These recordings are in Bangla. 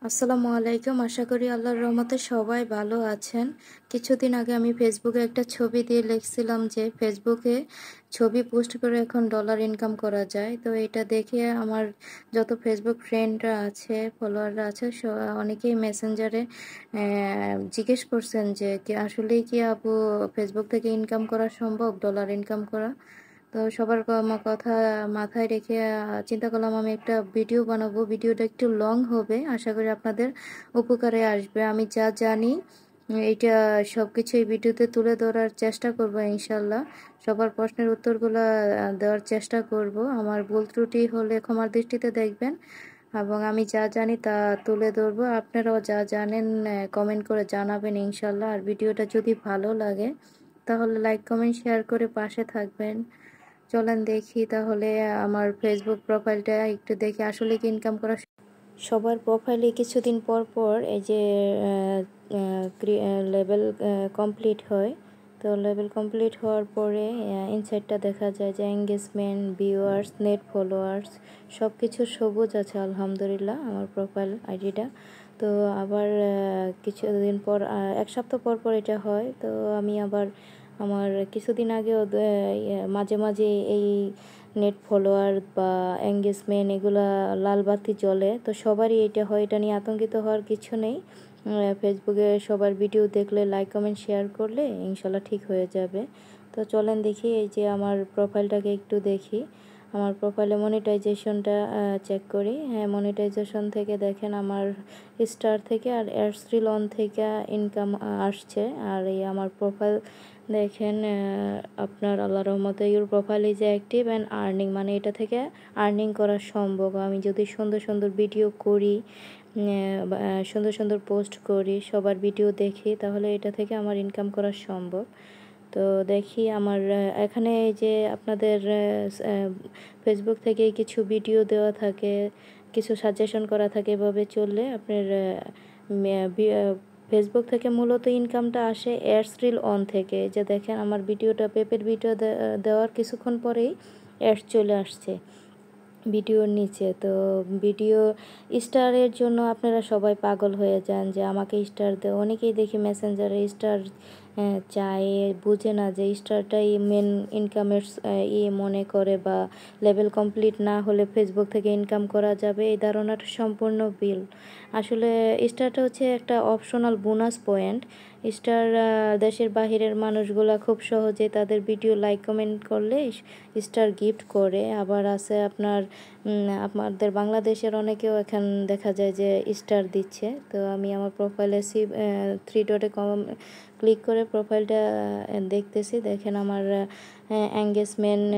আসসালামু আলাইকুম। আশা করি আল্লাহর রহমতে সবাই ভালো আছেন। কিছুদিন আগে আমি ফেসবুকে একটা ছবি দিয়ে লিখছিলাম যে ফেসবুকে ছবি পোস্ট করে এখন ডলার ইনকাম করা যায়। তো এটা দেখে আমার যত ফেসবুক ফ্রেন্ডরা আছে, ফলোয়াররা আছে, অনেকেই মেসেঞ্জারে জিজ্ঞেস করছেন যে কি আসলেই কি আপু ফেসবুক থেকে ইনকাম করা সম্ভব, ডলার ইনকাম করা। তো সবার কথা মাথায় রেখে চিন্তা করলাম আমি একটা ভিডিও বানাবো। ভিডিওটা একটু লং হবে, আশা করি আপনাদের উপকারে আসবে। আমি যা জানি এইটা সবকিছু এই ভিডিওতে তুলে ধরার চেষ্টা করব ইনশাল্লাহ। সবার প্রশ্নের উত্তরগুলো দেওয়ার চেষ্টা করব। আমার ভুল ত্রুটি হলে ক্ষমার দৃষ্টিতে দেখবেন, এবং আমি যা জানি তা তুলে ধরবো। আপনারাও যা জানেন কমেন্ট করে জানাবেন ইনশাল্লাহ। আর ভিডিওটা যদি ভালো লাগে তাহলে লাইক কমেন্ট শেয়ার করে পাশে থাকবেন। চলেন দেখি তাহলে আমার ফেসবুক প্রোফাইলটা একটু দেখি আসলে কি ইনকাম করা। সবার প্রোফাইলে কিছুদিন পর পর এই যে লেভেল কমপ্লিট হয়। তো লেভেল কমপ্লিট হওয়ার পরে ইনসাইটটা দেখা যায় যে এঙ্গেজমেন্ট, ভিউয়ার্স, নেট ফলোয়ার্স সব কিছু সবুজ আছে আলহামদুলিল্লাহ আমার প্রোফাইল আইডিটা। তো আবার কিছুদিন পর, এক সপ্তাহ পর পর এটা হয়। তো আমি আবার আমার কিছুদিন আগেও মাঝে মাঝে এই নেট ফলোয়ার বা এঙ্গেজমেন্ট এগুলা লাল বাতি জ্বলে। তো সবারই এটা হয়, এটা নিয়ে আতঙ্কিত হওয়ার কিছু নেই। ফেসবুকে সবার ভিডিও দেখলে লাইক কমেন্ট শেয়ার করলে ইনশাল্লাহ ঠিক হয়ে যাবে। তো চলেন দেখি, এই যে আমার প্রোফাইলটাকে একটু দেখি। আমার প্রোফাইলে মনিটাইজেশনটা চেক করি। হ্যাঁ, মনিটাইজেশন থেকে দেখেন আমার স্টার থেকে আর অ্যাডস রিল অন থেকে ইনকাম আসছে। আর এই আমার প্রোফাইল দেখেন, আপনার আল্লাহ রহমতে your profile is active and earning, মানে এটা থেকে আর্নিং করা সম্ভব। আমি যদি সুন্দর সুন্দর ভিডিও করি, সুন্দর সুন্দর পোস্ট করি, সবার ভিডিও দেখি, তাহলে এটা থেকে আমার ইনকাম করা সম্ভব। তো দেখি আমার এখানে এই যে আপনাদের ফেসবুক থেকে কিছু ভিডিও দেওয়া থাকে, কিছু সাজেশন করা থাকে। এভাবে চললে আপনার ফেসবুক থেকে মূলত ইনকামটা আসে অ্যাডস রিল অন থেকে। যে দেখেন আমার ভিডিওটা, পেপের ভিডিও দেওয়ার কিছুক্ষণ পরেই অ্যাডস চলে আসছে ভিডিওর নিচে। তো ভিডিও স্টারের জন্য আপনারা সবাই পাগল হয়ে যান যে আমাকে স্টার দেয়। অনেকেই দেখি মেসেঞ্জারে স্টার চায়, বুঝে না যে স্টারটাই মেন ইনকামের মনে করে, বা লেভেল কমপ্লিট না হলে ফেসবুক থেকে ইনকাম করা যাবে, এই ধারণাটা সম্পূর্ণ ভুল। আসলে স্টারটা হচ্ছে একটা অপশনাল বোনাস পয়েন্ট। স্টার দেশের বাহিরের মানুষগুলা খুব সহজে তাদের ভিডিও লাইক কমেন্ট করলে স্টার গিফট করে। আবার আছে আপনার আমাদের বাংলাদেশের অনেকেও এখন দেখা যায় যে স্টার দিচ্ছে। তো আমি আমার প্রোফাইলে থ্রি ডটে ক্লিক করে প্রোফাইলটা দেখতেছি। দেখেন আমার এঙ্গেজমেন্ট,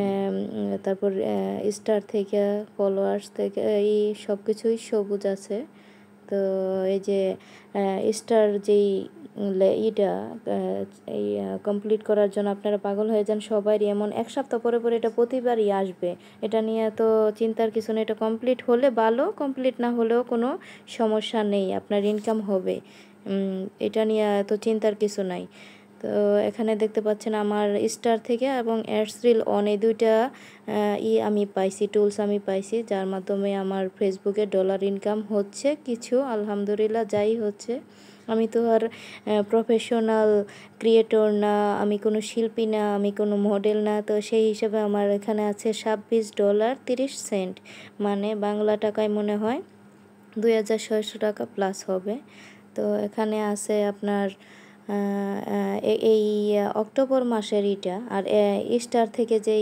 তারপর স্টার থেকে, ফলোয়ার্স থেকে, এই সব কিছুই সবুজ আছে। তো এই যে স্টার যেই ইটা এই কমপ্লিট করার জন্য আপনারা পাগল হয়ে যান সবারই। এমন এক সপ্তাহ পরে পরে এটা প্রতিবারই আসবে, এটা নিয়ে তো চিন্তার কিছু নেই। এটা কমপ্লিট হলে ভালো, কমপ্লিট না হলেও কোনো সমস্যা নেই, আপনার ইনকাম হবে। এটা নিয়ে এত চিন্তার কিছু নাই। তো এখানে দেখতে পাচ্ছেন আমার স্টার থেকে এবং অ্যাডস রিল অন, এই দুইটা আমি পাইছি, টুলস আমি পাইছি, যার মাধ্যমে আমার ফেসবুকে ডলার ইনকাম হচ্ছে কিছু আলহামদুলিল্লাহ। যাই হচ্ছে, আমি তো আর প্রফেশনাল ক্রিয়েটর না, আমি কোনো শিল্পী না, আমি কোনো মডেল না। তো সেই হিসাবে আমার এখানে আছে $26.30, মানে বাংলা টাকায় মনে হয় 2600 টাকা প্লাস হবে। তো এখানে আছে আপনার এই অক্টোবর মাসের ইটা। আর স্টার থেকে যে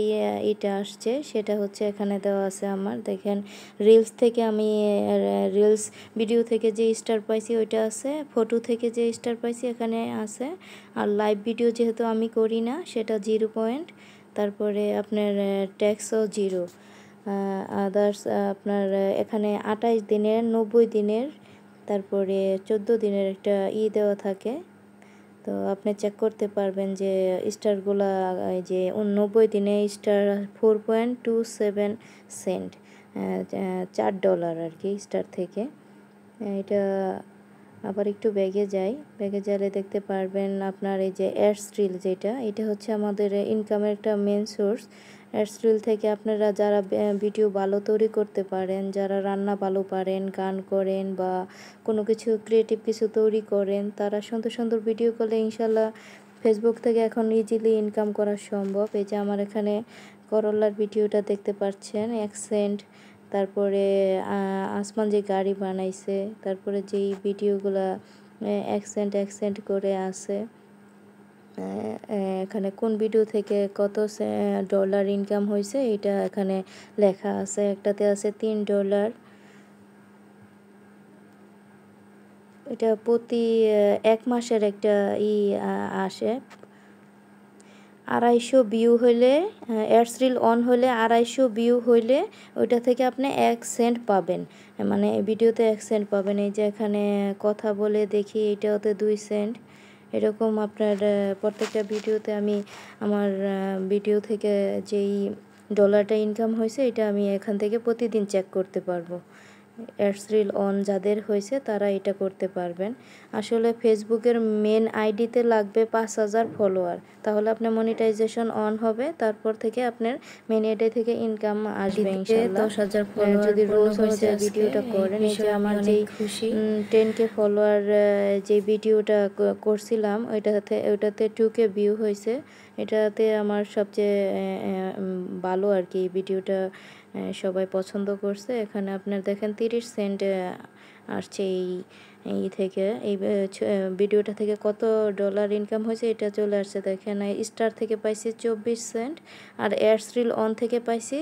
ইটা আসছে সেটা হচ্ছে এখানে দেওয়া আছে আমার। দেখেন রিলস থেকে আমি রিলস ভিডিও থেকে যে স্টার পাইছি ওইটা আছে, ফটো থেকে যে স্টার পাইছি এখানে আছে। আর লাইভ ভিডিও যেহেতু আমি করি না, সেটা 0 পয়েন্ট। তারপরে আপনার ট্যাক্সও 0। আদার্স আপনার এখানে 28 দিনের, 90 দিনের, তারপরে 14 দিনের একটা দেওয়া থাকে। তো আপনি চেক করতে পারবেন যে স্টারগুলা, যে 90 দিনে স্টার 4.27 $4 আর কি স্টার থেকে। এটা আবার একটু ব্যাগে যাই, ব্যাগে গেলে দেখতে পারবেন আপনার এই যে অ্যাডস রিল, যেটা এটা হচ্ছে আমাদের ইনকামের একটা মেন সোর্স। অ্যাডস রিল থেকে আপনারা যারা ভিডিও ভালো তৈরি করতে পারেন, যারা রান্না ভালো পারেন, গান করেন বা কোনো কিছু ক্রিয়েটিভ কিছু তৈরি করেন, তারা সুন্দর সুন্দর ভিডিও করলে ইনশাল্লাহ ফেসবুক থেকে এখন ইজিলি ইনকাম করা সম্ভব। এই যে আমার এখানে করলার ভিডিওটা দেখতে পাচ্ছেন, অ্যাকসেন্ট, তারপরে আসমান যে গাড়ি বানাইছে, তারপরে যেই ভিডিওগুলা অ্যাকসেন্ট করে আছে, এখানে কোন ভিডিও থেকে কত ডলার ইনকাম হয়েছে এটা এখানে লেখা আছে। একটাতে আছে $3, এটা প্রতি 1 মাসের একটা আসে। 250 ভিউ হইলে, অ্যাডস রিল অন হলে 250 ভিউ হইলে ওইটা থেকে আপনি 1 সেন্ট পাবেন, মানে ভিডিওতে 1 সেন্ট পাবেন। এই যে এখানে কথা বলে দেখি, এটাতে 2 সেন্ট। এরকম আপনার প্রত্যেকটা ভিডিওতে আমি আমার ভিডিও থেকে যেই ডলারটা ইনকাম হয়েছে এটা আমি এখান থেকে প্রতিদিন চেক করতে পারবো। অ্যাডস রিল অন যাদের হয়েছে তারা এটা করতে পারবেন। আসলে ফেসবুকের মেন আইডিতে লাগবে 5000 ফলোয়ার, তাহলে আপনার মনিটাইজেশন অন হবে, তারপর থেকে আপনার মেন আইডি থেকে ইনকাম আসবে ইনশাআল্লাহ। 10,000 ফলোয়ার যদি রোজ হয়েছে ভিডিওটা করেন, এই যে আমার যেই খুশি 10K ফলোয়ার যে ভিডিওটা করছিলাম ওইটাতে 2K ভিউ হয়েছে। এটাতে আমার সবচেয়ে ভালো আর কি, ভিডিওটা সবাই পছন্দ করছে। এখানে আপনার দেখেন 30 সেন্ট আসছে এই থেকে, এই ভিডিওটা থেকে কত ডলার ইনকাম হয়েছে এটা চলে আসছে। দেখেন স্টার থেকে পাইছি 24 সেন্ট, আর অ্যাডস রিল অন থেকে পাইছি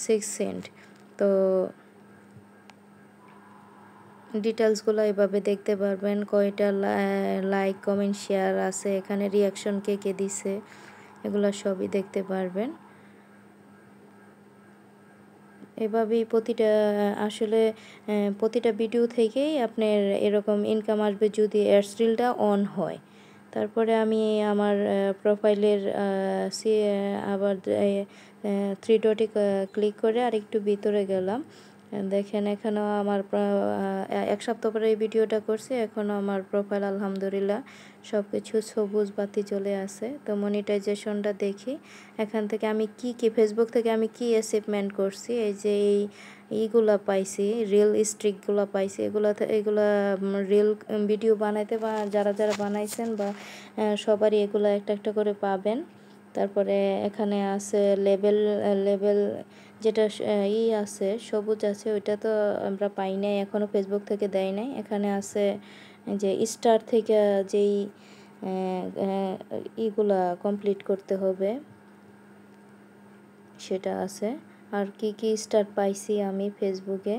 6 সেন্ট। তো ডিটেলসগুলো এভাবে দেখতে পারবেন, কয়টা লাইক কমেন্ট শেয়ার আছে, এখানে রিয়াকশন কে কে দিছে, এগুলো সবই দেখতে পারবেন। এভাবেই আসলে প্রতিটা ভিডিও থেকেই আপনার এরকম ইনকাম আসবে যদি অ্যাডস রিলটা অন হয়। তারপরে আমি আমার প্রোফাইলের আবার 3 ডটে ক্লিক করে আরেকটু ভিতরে গেলাম। দেখেন এখানেও আমার 1 সপ্তাহ পরে এই ভিডিওটা করছি, এখনও আমার প্রোফাইল আলহামদুলিল্লাহ সব কিছু সবুজ বাতি চলে আছে। তো মনিটাইজেশনটা দেখি এখান থেকে আমি কি ফেসবুক থেকে আমি কি অ্যাচিভমেন্ট করছি। এই যে এইগুলা পাইছি, রিল স্ট্রিকগুলো পাইছি, এগুলা রিল ভিডিও বানাইতে বা যারা বানাইছেন বা সবারই এগুলো একটা একটা করে পাবেন। তারপরে এখানে আছে লেভেল যেটা আছে সবুজ আছে, ওইটা তো আমরা পাই নাই এখনও, ফেসবুক থেকে দেয় নাই। এখানে আছে যে স্টার থেকে যেই ইগুলা কমপ্লিট করতে হবে সেটা আছে। আর কি স্টার পাইছি আমি ফেসবুকে,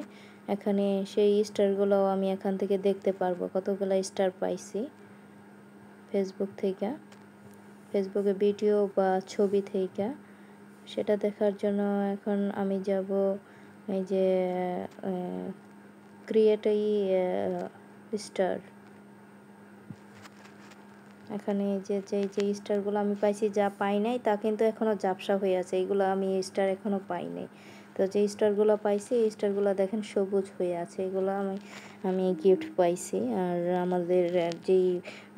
এখানে সেই স্টারগুলোও আমি এখান থেকে দেখতে পারবো কতগুলো স্টার পাইছি ফেসবুক থেকে, ফেসবুকে ভিডিও বা ছবি থেকে। সেটা দেখার জন্য এখন আমি যাব এই যে ক্রিয়েট স্টার, এখানে যে স্টারগুলো আমি পাইছি, যা পাই নাই তা কিন্তু এখনও ঝাপসা হয়ে আছে, এইগুলো আমি স্টার এখনও পাই নাই। তো যে স্টারগুলো পাইছি এই স্টারগুলো দেখেন সবুজ হয়ে আছে, এগুলো আমি গিফট পাইছি। আর আমাদের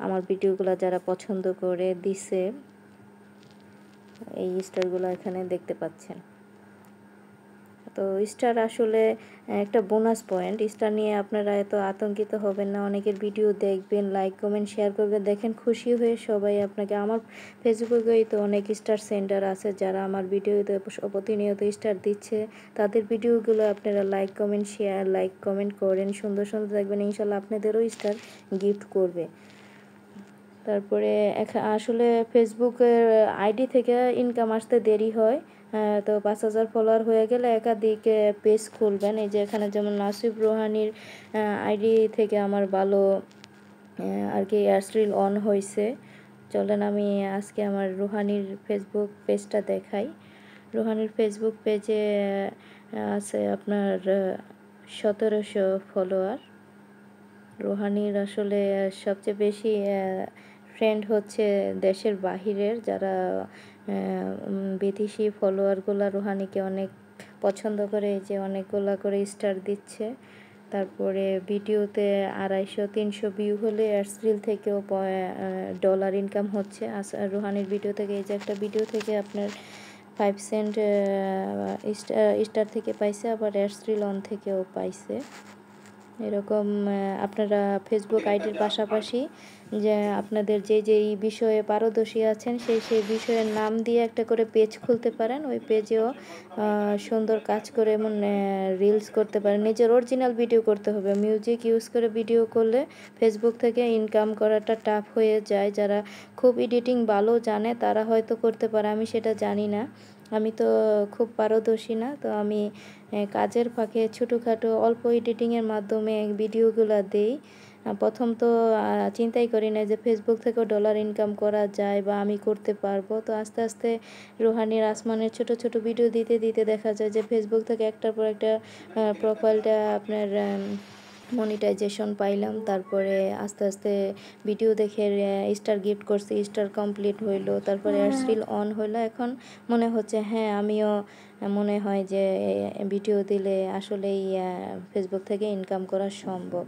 আমার ভিডিওগুলো যারা পছন্দ করে দিছে এই স্টারগুলো এখানে দেখতে পাচ্ছেন। তো স্টার আসলে একটা বোনাস পয়েন্ট, স্টার নিয়ে আপনারা এত আতঙ্কিত হবেন না, অনেকের ভিডিও দেখবেন, লাইক কমেন্ট শেয়ার করবেন, দেখেন খুশি হয়ে সবাই আপনাকে, আমার ফেসবুকেই তো অনেক স্টার সেন্টার আছে যারা আমার ভিডিওতে প্রতিনিয়ত স্টার দিচ্ছে, তাদের ভিডিওগুলো আপনারা লাইক কমেন্ট করেন, সুন্দর সুন্দর দেখবেন, ইনশাল্লাহ আপনাদেরও স্টার গিফট করবে। তারপরে আসলে ফেসবুকের আইডি থেকে ইনকাম আসতে দেরি হয়। তো 5000 ফলোয়ার হয়ে গেলে একাধিক পেজ খুলবেন। এই যে এখানে যেমন নাসিব রোহানির আইডি থেকে আমার ভালো আর কি অ্যাডস রিল অন হয়েছে। চলেন আমি আজকে আমার রুহানির ফেসবুক পেজটা দেখাই। রুহানির ফেসবুক পেজে আছে আপনার 1700 ফলোয়ার। রুহানির আসলে সবচেয়ে বেশি ফ্রেন্ড হচ্ছে দেশের বাহিরের, যারা বিদেশি ফলোয়ারগুলো রুহানিকে অনেক পছন্দ করে, যে অনেকগুলো করে স্টার দিচ্ছে। তারপরে ভিডিওতে 250-300 ভিউ হলে অ্যাডস রিল থেকেও ডলার ইনকাম হচ্ছে। রুহানির ভিডিও থেকে, এই যে একটা ভিডিও থেকে আপনার 5 সেন্ট স্টার থেকে পাইছে, আবার অ্যাডস রিল অন থেকেও পাইছে। এরকম আপনারা ফেসবুক আইডির পাশাপাশি যে আপনাদের যেই বিষয়ে পারদর্শী আছেন সেই বিষয়ের নাম দিয়ে একটা করে পেজ খুলতে পারেন। ওই পেজেও সুন্দর কাজ করে এমন রিলস করতে পারেন। নিজের অরিজিনাল ভিডিও করতে হবে। মিউজিক ইউজ করে ভিডিও করলে ফেসবুক থেকে ইনকাম করাটা টাফ হয়ে যায়। যারা খুব এডিটিং ভালো জানে তারা হয়তো করতে পারে, আমি সেটা জানি না, আমি তো খুব পারদর্শী না। তো আমি কাজের ফাঁকে ছোটোখাটো অল্প এডিটিংয়ের মাধ্যমে ভিডিওগুলো দেই। প্রথম তো চিন্তাই করি না যে ফেসবুক থেকেও ডলার ইনকাম করা যায় বা আমি করতে পারবো। তো আস্তে আস্তে রুহানির আসমানের ছোট ছোট ভিডিও দিতে দিতে দেখা যায় যে ফেসবুক থেকে একটার পর একটা প্রোফাইলটা আপনার মনিটাইজেশন পাইলাম। তারপরে আস্তে আস্তে ভিডিও দেখে স্টার গিফট করছি, স্টার কমপ্লিট হইলো, তারপরে অ্যাডস রিল অন হইলো। এখন মনে হচ্ছে হ্যাঁ আমিও মনে হয় যে ভিডিও দিলে আসলেই ফেসবুক থেকে ইনকাম করা সম্ভব।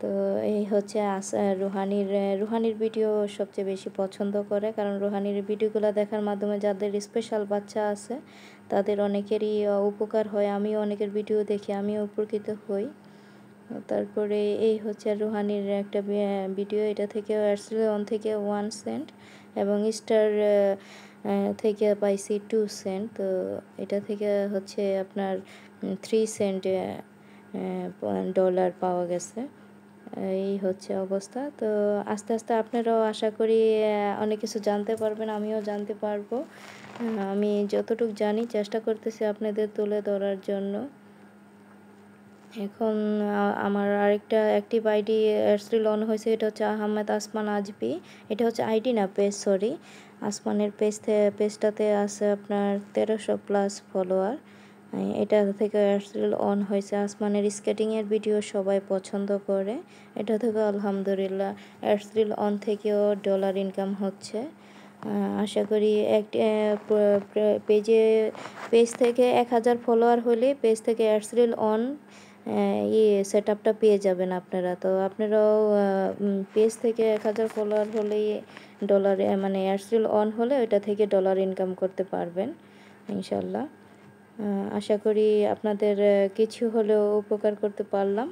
তো এই হচ্ছে রুহানির ভিডিও সবচেয়ে বেশি পছন্দ করে, কারণ রুহানির ভিডিওগুলো দেখার মাধ্যমে যাদের স্পেশাল বাচ্চা আছে তাদের অনেকেরই উপকার হয়। আমিও অনেকের ভিডিও দেখে আমিও উপকৃত হই। তারপরে এই হচ্ছে রুহানির একটা ভিডিও, এটা থেকে অ্যাডস রিল অন থেকে 1 সেন্ট এবং স্টার থেকে পাইছি 2 সেন্ট। তো এটা থেকে হচ্ছে আপনার 3 সেন্ট ডলার পাওয়া গেছে। এই হচ্ছে অবস্থা। তো আস্তে আস্তে আপনারাও আশা করি অনেক কিছু জানতে পারবেন, আমিও জানতে পারবো। আমি যতটুকু জানি চেষ্টা করতেছি আপনাদের তুলে ধরার জন্য। এখন আমার আরেকটা active ID ads reel on হয়েছে, এটা হচ্ছে আহমেদ আসমান আজবি। এটা হচ্ছে আইডি না, পেজ, সরি। আসমানের পেজটাতে আছে আপনার 1300+ ফলোয়ার। এটা থেকে অ্যাডস রিল অন হয়েছে। আসমানের স্কেটিংয়ের ভিডিও সবাই পছন্দ করে। এটা থেকে আলহামদুলিল্লাহ অ্যাডস রিল অন থেকেও ডলার ইনকাম হচ্ছে। আশা করি পেজ থেকে 1000 ফলোয়ার হলে পেজ থেকে অ্যাডস রিল অন সেট আপটা পেয়ে যাবেন আপনারা। তো আপনারাও পেজ থেকে 1000 ফলোয়ার হলেই ডলার মানে অ্যাডস রিল অন হলে ওইটা থেকে ডলার ইনকাম করতে পারবেন ইনশাল্লাহ। আশা করি আপনাদের কিছু হলেও উপকার করতে পারলাম।